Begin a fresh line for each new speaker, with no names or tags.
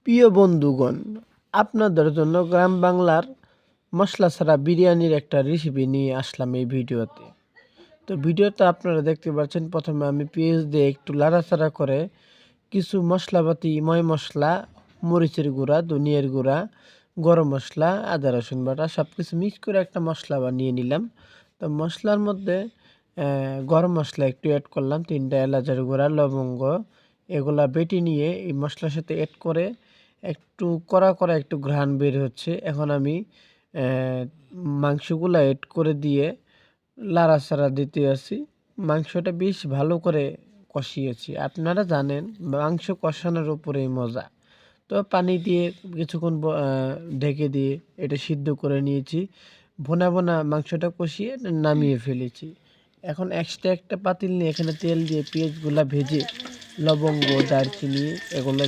প্রিয় বন্ধুগণ, আপনাদের জন্য গ্রাম বাংলার মশলা ছাড়া বিরিয়ানির একটা রেসিপি নিয়ে আসলাম এই ভিডিওতে। তো ভিডিওতে আপনারা দেখতে পাচ্ছেন, প্রথমে আমি পেঁয়াজ দিয়ে একটু লাড়াচাড়া করে কিছু মশলাপাতি, ময় মশলা, মরিচের গুঁড়া, ধনিয়ার গুঁড়া, গরম মশলা, আদা রসুন বাটা সব কিছু মিক্স করে একটা মশলা বানিয়ে নিলাম। তো মশলার মধ্যে গরম মশলা একটু অ্যাড করলাম, 3টা এলাচের গুঁড়া, লবঙ্গ, এগুলা বেটে নিয়ে এই মশলার সাথে অ্যাড করে একটু কড়া একটু ঘ্রাণ বের হচ্ছে। এখন আমি মাংসগুলা অ্যাড করে দিয়ে লাড়াচাড়া দিতে আছি। মাংসটা বেশ ভালো করে কষিয়েছি। আপনারা জানেন মাংস কষানোর উপরেই মজা। তো পানি দিয়ে কিছুক্ষণ ঢেকে দিয়ে এটা সিদ্ধ করে নিয়েছি। ভুনা মাংসটা কষিয়ে নামিয়ে ফেলেছি। এখন এক্সট্রা একটা পাতিল নিয়ে এখানে তেল দিয়ে পেঁয়াজগুলা ভেজে লবঙ্গ, দারচিনি এগুলো